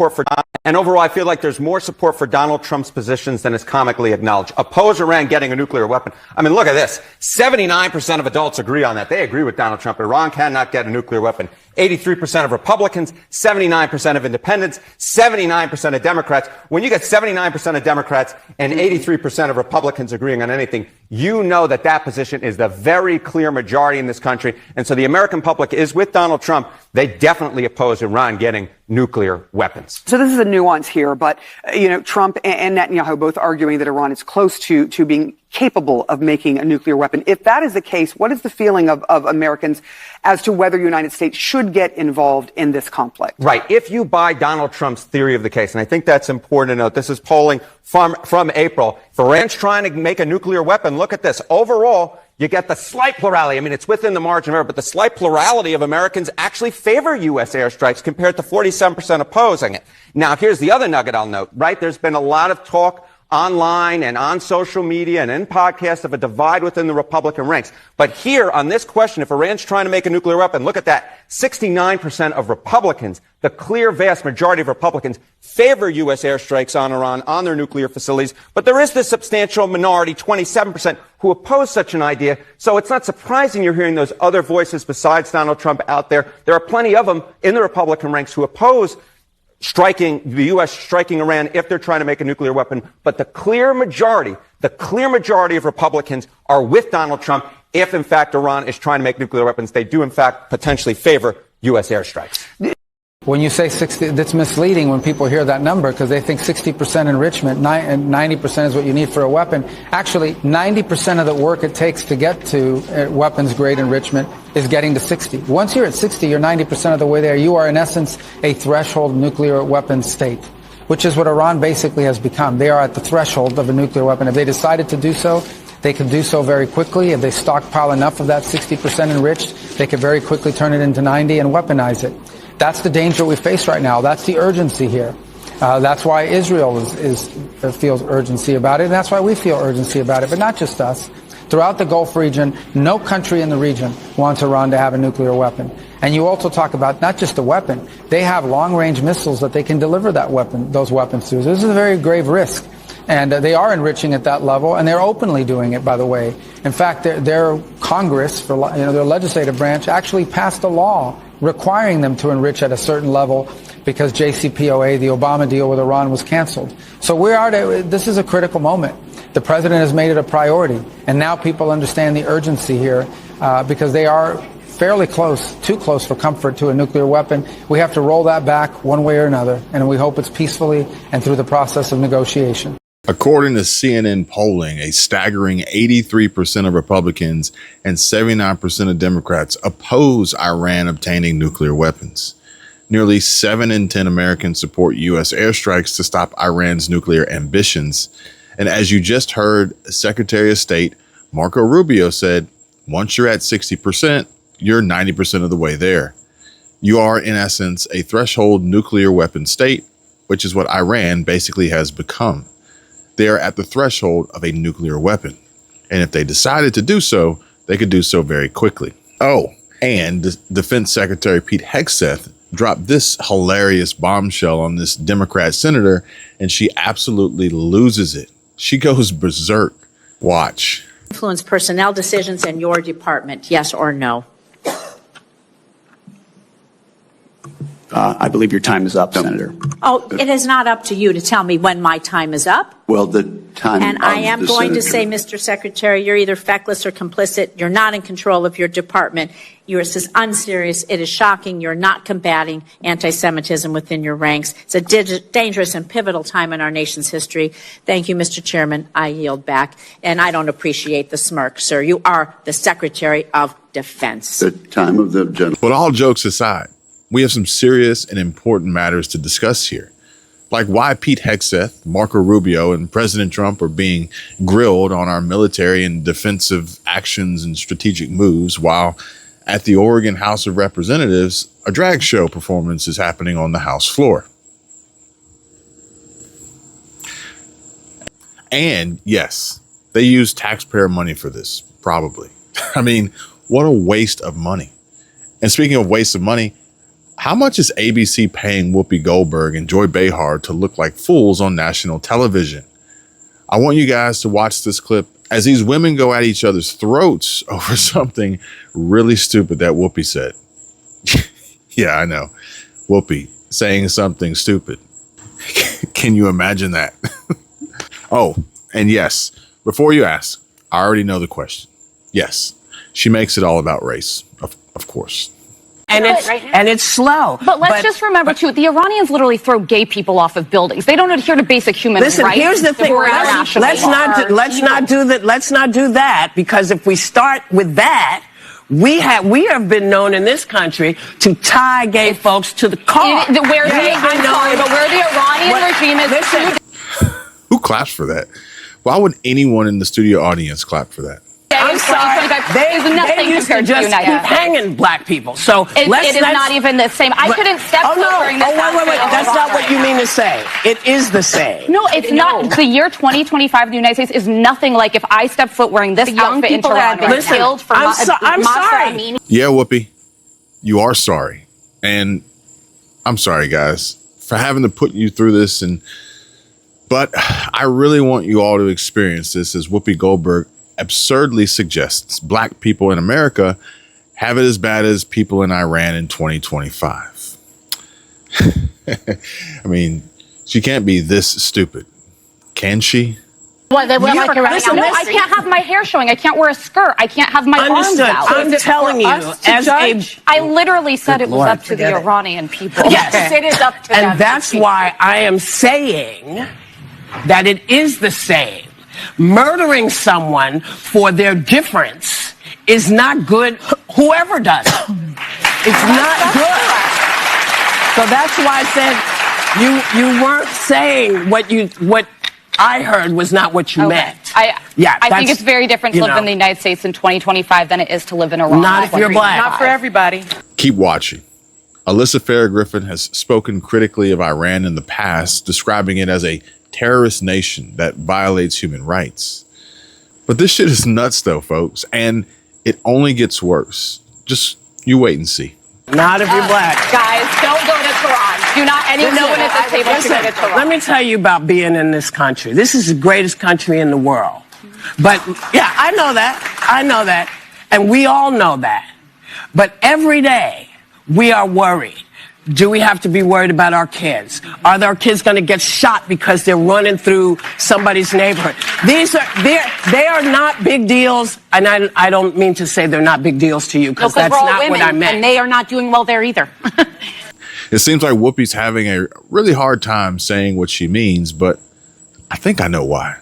support for Donald, and overall, I feel like there's more support for Donald Trump's positions than is comically acknowledged. Oppose Iran getting a nuclear weapon. I mean, look at this. 79% of adults agree on that. They agree with Donald Trump. Iran cannot get a nuclear weapon. 83% of Republicans, 79% of independents, 79% of Democrats. When you get 79% of Democrats and 83% of Republicans agreeing on anything, you know that that position is the very clear majority in this country. And so the American public is with Donald Trump. They definitely oppose Iran getting nuclear weapons. So this is a nuance here, but, Trump and Netanyahu both arguing that Iran is close to being capable of making a nuclear weapon. If that is the case, what is the feeling of Americans as to whether the United States should get involved in this conflict? Right. If you buy Donald Trump's theory of the case, and I think that's important to note, this is polling from April. If Iran's trying to make a nuclear weapon, look at this. Overall, you get the slight plurality. I mean, it's within the margin of error, but the slight plurality of Americans actually favor U.S. airstrikes compared to 47% opposing it. Now, here's the other nugget I'll note, right? There's been a lot of talk online and on social media and in podcasts of a divide within the Republican ranks. But here on this question, if Iran's trying to make a nuclear weapon, look at that. 69% of Republicans, the clear vast majority of Republicans, favor U.S. airstrikes on Iran, on their nuclear facilities. But there is this substantial minority, 27%, who oppose such an idea. So it's not surprising you're hearing those other voices besides Donald Trump out there. There are plenty of them in the Republican ranks who oppose the U.S. striking Iran if they're trying to make a nuclear weapon. But the clear majority of Republicans are with Donald Trump. If, in fact, Iran is trying to make nuclear weapons, they do, in fact, potentially favor U.S. airstrikes. When you say 60, that's misleading when people hear that number because they think 60% enrichment and 90% is what you need for a weapon. Actually, 90% of the work it takes to get to weapons-grade enrichment is getting to 60. Once you're at 60, you're 90% of the way there. You are, in essence, a threshold nuclear weapons state, which is what Iran basically has become. They are at the threshold of a nuclear weapon. If they decided to do so, they could do so very quickly. If they stockpile enough of that 60% enriched, they could very quickly turn it into 90 and weaponize it. That's the danger we face right now. That's the urgency here. That's why Israel feels urgency about it, and that's why we feel urgency about it, but not just us. Throughout the Gulf region, no country in the region wants Iran to have a nuclear weapon. And you also talk about not just the weapon. They have long-range missiles that they can deliver those weapons to. This is a very grave risk. And they are enriching at that level, and they're openly doing it, by the way. In fact, their Congress, their legislative branch, actually passed a law requiring them to enrich at a certain level because JCPOA, the Obama deal with Iran, was canceled. So this is a critical moment. The president has made it a priority, and now people understand the urgency here because they are fairly close, too close for comfort to a nuclear weapon. We have to roll that back one way or another, and we hope it's peacefully and through the process of negotiation. According to CNN polling, a staggering 83% of Republicans and 79% of Democrats oppose Iran obtaining nuclear weapons. Nearly 7 in 10 Americans support U.S. airstrikes to stop Iran's nuclear ambitions. And as you just heard, Secretary of State Marco Rubio said, once you're at 60%, you're 90% of the way there. You are, in essence, a threshold nuclear weapon state, which is what Iran basically has become. They are at the threshold of a nuclear weapon. And if they decided to do so, they could do so very quickly. Oh, and Defense Secretary Pete Hegseth dropped this hilarious bombshell on this Democrat senator, and she absolutely loses it. She goes berserk. Watch. Influence personnel decisions in your department, yes or no? I believe your time is up, Senator. Oh, it is not up to you to tell me when my time is up. Well, the time And I am going to say, Mr. Secretary, you're either feckless or complicit. You're not in control of your department. You're unserious. It is shocking. You're not combating anti-Semitism within your ranks. It's a dangerous and pivotal time in our nation's history. Thank you, Mr. Chairman. I yield back. And I don't appreciate the smirk, sir. You are the Secretary of Defense. The time of the gentleman. But all jokes aside, we have some serious and important matters to discuss here, like why Pete Hegseth, Marco Rubio, and President Trump are being grilled on our military and defensive actions and strategic moves, while at the Oregon House of Representatives, a drag show performance is happening on the House floor. And yes, they use taxpayer money for this, probably. I mean, what a waste of money. And speaking of waste of money, How much is ABC paying Whoopi Goldberg and Joy Behar to look like fools on national television? I want you guys to watch this clip as these women go at each other's throats over something really stupid that Whoopi said. Yeah, I know. Whoopi saying something stupid. Can you imagine that? Oh, and yes, before you ask, I already know the question. Yes, she makes it all about race, of course. And it's slow. But let's just remember, too, the Iranians literally throw gay people off of buildings. They don't adhere to basic human rights. Listen, here's the thing. Let's not do that, because if we start with that, we have been known in this country to tie gay folks to the car. But where the Iranian regime is... Who claps for that? Why would anyone in the studio audience clap for that? I'm sorry. They used to just keep hanging black people. So it is not even the same. I couldn't step foot during this. Wait. That's not what you mean to say. It is the same. No, it's not. The year 2025 in the United States is nothing like if I step foot wearing this outfit in Toronto. Listen, I'm sorry. Yeah, Whoopi, you are sorry. And I'm sorry, guys, for having to put you through this. But I really want you all to experience this as Whoopi Goldberg absurdly suggests black people in America have it as bad as people in Iran in 2025. I mean, she can't be this stupid, can she? Well, I can't have my hair showing. I can't wear a skirt. I can't have my arms out. I'm telling you, I literally said it was up to the Iranian people. Yes, it is up to them. And that's why I am saying that it is the same. Murdering someone for their difference is not good, whoever does it. It's not good. So that's why I said you weren't saying what I heard was not what you meant. I think it's very different to live in the United States in 2025 than it is to live in Iran. Not if you're black. Not for everybody. Keep watching. Alyssa Farah Griffin has spoken critically of Iran in the past, describing it as a terrorist nation that violates human rights. But this shit is nuts though, folks, and it only gets worse. Just you wait and see. Not if you're black. Guys, don't go to Tehran. Do not, no one at this table should go to Tehran. Let me tell you about being in this country. This is the greatest country in the world. But yeah, I know that. And we all know that. But every day we are worried. Do we have to be worried about our kids? Are our kids going to get shot because they're running through somebody's neighborhood? They are not big deals, and I don't mean to say they're not big deals to you, because that's not what I meant. And they are not doing well there either. It seems like Whoopi's having a really hard time saying what she means, but I think I know why.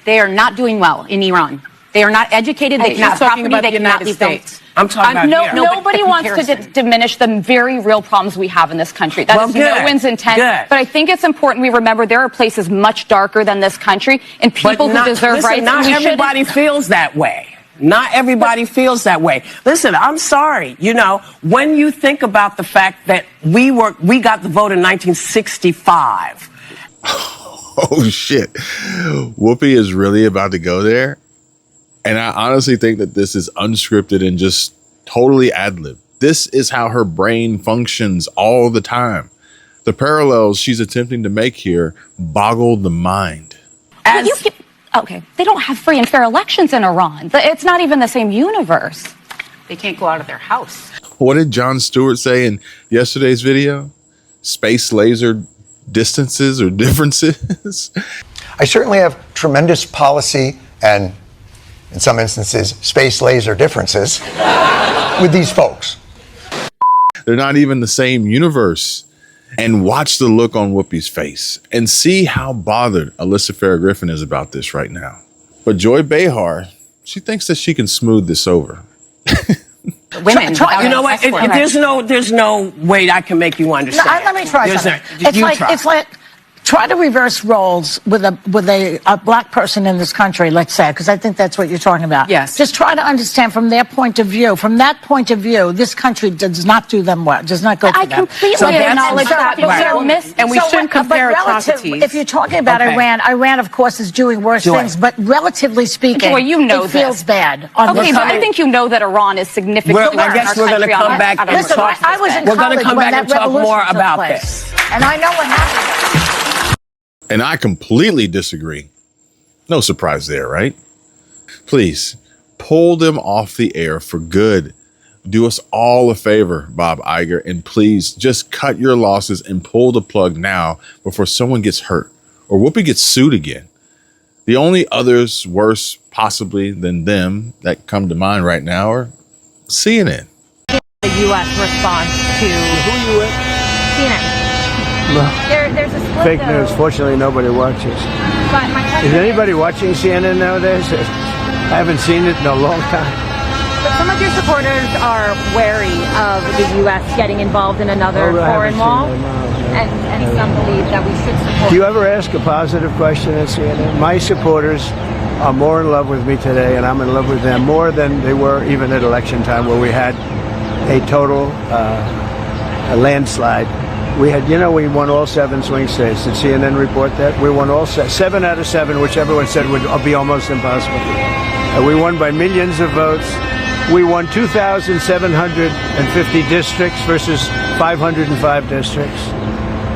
They are not doing well in Iran. They are not educated. They cannot property. They cannot leave States. I'm talking about here. Nobody wants to diminish the very real problems we have in this country. That is no one's intent. Good. But I think it's important we remember there are places much darker than this country and people who deserve rights. Not everybody feels that way. Not everybody feels that way. Listen, I'm sorry. You know, when you think about the fact that we got the vote in 1965. Oh, shit. Whoopi is really about to go there. And I honestly think that this is unscripted and just totally ad-lib. This is how her brain functions all the time. The parallels she's attempting to make here boggle the mind. Okay, they don't have free and fair elections in Iran. It's not even the same universe. They can't go out of their house. What did Jon Stewart say in yesterday's video? Space laser distances or differences? I certainly have tremendous policy and, in some instances, space laser differences with these folks. They're not even the same universe. And watch the look on Whoopi's face and see how bothered Alyssa Farah Griffin is about this right now. But Joy Behar, she thinks that she can smooth this over. Women, you know what? There's no way I can make you understand. Let me try something. It's like Try to reverse roles with a black person in this country, let's say, because I think that's what you're talking about. Yes. Just try to understand from their point of view. From that point of view, this country does not do them well. Does not go for them. I completely acknowledge that. And we shouldn't compare atrocities. If you're talking about Iran, of course, is doing worse things. But relatively speaking, Joy, you know it feels bad. Okay, but I think you know that Iran is significantly I guess we're going to come back and talk. I was in We're going to come college back and when that talk more revolution took about place. this. And I know what happened. And I completely disagree. No surprise there, right? Please pull them off the air for good. Do us all a favor, Bob Iger, and please just cut your losses and pull the plug now before someone gets hurt or Whoopi gets sued again. The only others worse possibly than them that come to mind right now are CNN. The U.S. response to Who are you with? CNN. There's a split, Fake news. Fortunately, nobody watches. But my question Is anybody watching CNN nowadays? I haven't seen it in a long time. But some of your supporters are wary of the U.S. getting involved in another Oh, I haven't foreign wall, seen them, no. and some believe that we should support. Do you ever ask a positive question at CNN? My supporters are more in love with me today, and I'm in love with them more than they were even at election time, where we had a total a landslide. We had, we won all 7 swing states. Did CNN report that? We won all 7 out of 7, which everyone said would be almost impossible. We won by millions of votes. We won 2,750 districts versus 505 districts.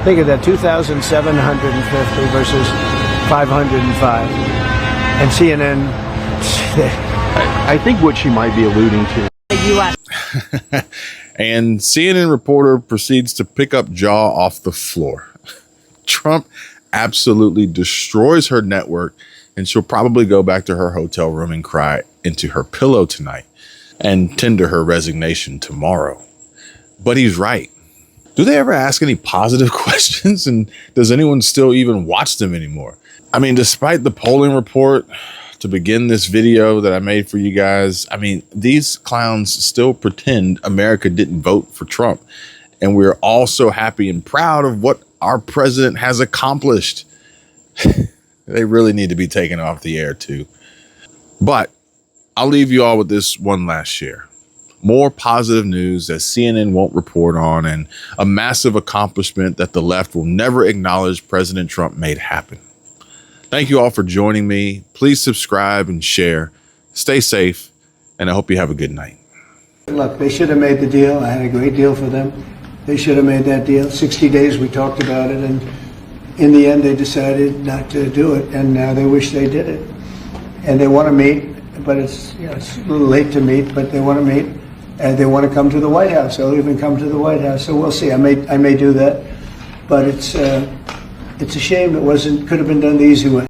Think of that, 2,750 versus 505. And CNN, I think what she might be alluding to. The U.S. And CNN reporter proceeds to pick up jaw off the floor. Trump absolutely destroys her network, and she'll probably go back to her hotel room and cry into her pillow tonight and tender her resignation tomorrow. But he's right. Do they ever ask any positive questions? And does anyone still even watch them anymore? I mean, despite the polling report to begin this video that I made for you guys, I mean, these clowns still pretend America didn't vote for Trump. And we're all so happy and proud of what our president has accomplished. They really need to be taken off the air too. But I'll leave you all with this one last share. More positive news that CNN won't report on, and a massive accomplishment that the left will never acknowledge President Trump made happen. Thank you all for joining me. Please subscribe and share. Stay safe, and I hope you have a good night. look, they should have made the deal. I had a great deal for them. They should have made that deal. 60 days we talked about it, and in the end they decided not to do it, and now they wish they did it. And they want to meet, but it's a little late to meet, but they want to meet, and they want to come to the White House. They'll even come to the White House. So we'll see. I may do that, but it's a shame it could have been done the easy way.